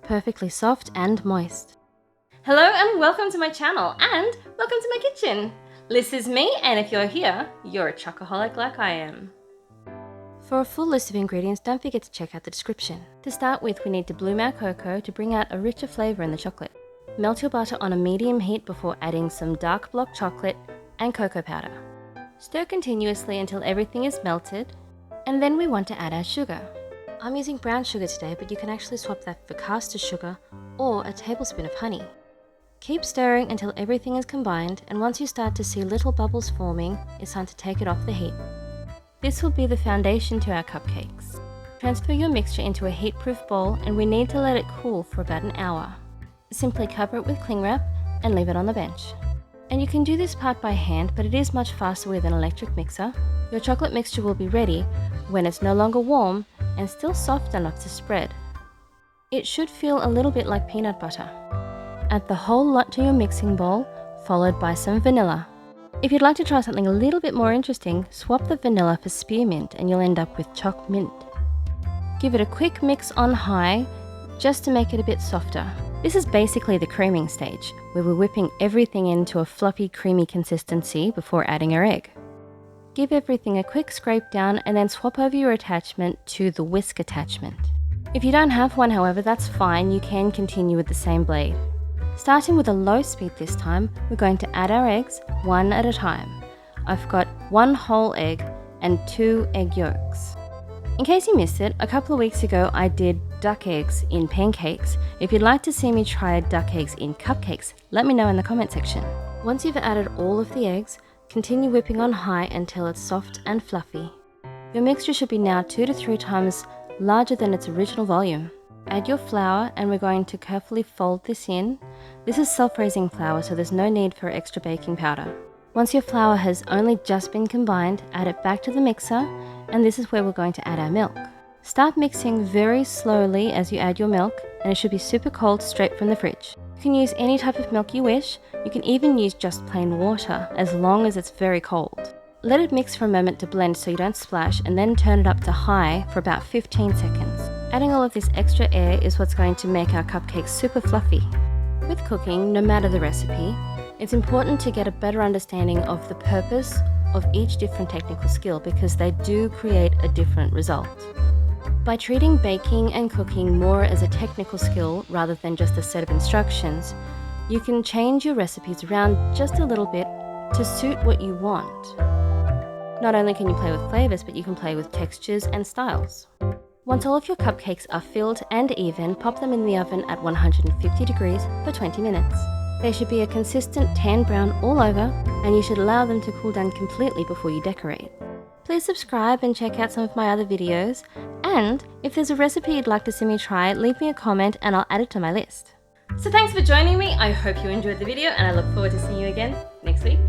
perfectly soft and moist. Hello and welcome to my channel, and welcome to my kitchen. This is me, and if you're here, you're a chocoholic like I am. For a full list of ingredients, don't forget to check out the description. To start with, we need to bloom our cocoa to bring out a richer flavour in the chocolate. Melt your butter on a medium heat before adding some dark block chocolate and cocoa powder. Stir continuously until everything is melted, and then we want to add our sugar. I'm using brown sugar today, but you can actually swap that for caster sugar or a tablespoon of honey. Keep stirring until everything is combined, and once you start to see little bubbles forming, it's time to take it off the heat. This will be the foundation to our cupcakes. Transfer your mixture into a heat-proof bowl, and we need to let it cool for about an hour. Simply cover it with cling wrap and leave it on the bench. And you can do this part by hand, but it is much faster with an electric mixer. Your chocolate mixture will be ready when it's no longer warm and still soft enough to spread. It should feel a little bit like peanut butter. Add the whole lot to your mixing bowl, followed by some vanilla. If you'd like to try something a little bit more interesting, swap the vanilla for spearmint and you'll end up with choc mint. Give it a quick mix on high, just to make it a bit softer. This is basically the creaming stage, where we're whipping everything into a fluffy, creamy consistency before adding our egg. Give everything a quick scrape down and then swap over your attachment to the whisk attachment. If you don't have one, however, that's fine, you can continue with the same blade. Starting with a low speed this time, we're going to add our eggs one at a time. I've got 1 whole egg and 2 egg yolks. In case you missed it, a couple of weeks ago I did duck eggs in pancakes. If you'd like to see me try duck eggs in cupcakes, let me know in the comment section. Once you've added all of the eggs, continue whipping on high until it's soft and fluffy. Your mixture should be now 2 to 3 times larger than its original volume. Add your flour, and we're going to carefully fold this in. This is self-raising flour, so there's no need for extra baking powder. Once your flour has only just been combined, add it back to the mixer, and this is where we're going to add our milk. Start mixing very slowly as you add your milk, and it should be super cold straight from the fridge. You can use any type of milk you wish. You can even use just plain water, as long as it's very cold. Let it mix for a moment to blend so you don't splash, and then turn it up to high for about 15 seconds. Adding all of this extra air is what's going to make our cupcakes super fluffy. With cooking, no matter the recipe, it's important to get a better understanding of the purpose of each different technical skill, because they do create a different result. By treating baking and cooking more as a technical skill rather than just a set of instructions, you can change your recipes around just a little bit to suit what you want. Not only can you play with flavors, but you can play with textures and styles. Once all of your cupcakes are filled and even, pop them in the oven at 150 degrees for 20 minutes. They should be a consistent tan brown all over, and you should allow them to cool down completely before you decorate. Please subscribe and check out some of my other videos, and if there's a recipe you'd like to see me try, leave me a comment and I'll add it to my list. So thanks for joining me. I hope you enjoyed the video, and I look forward to seeing you again next week.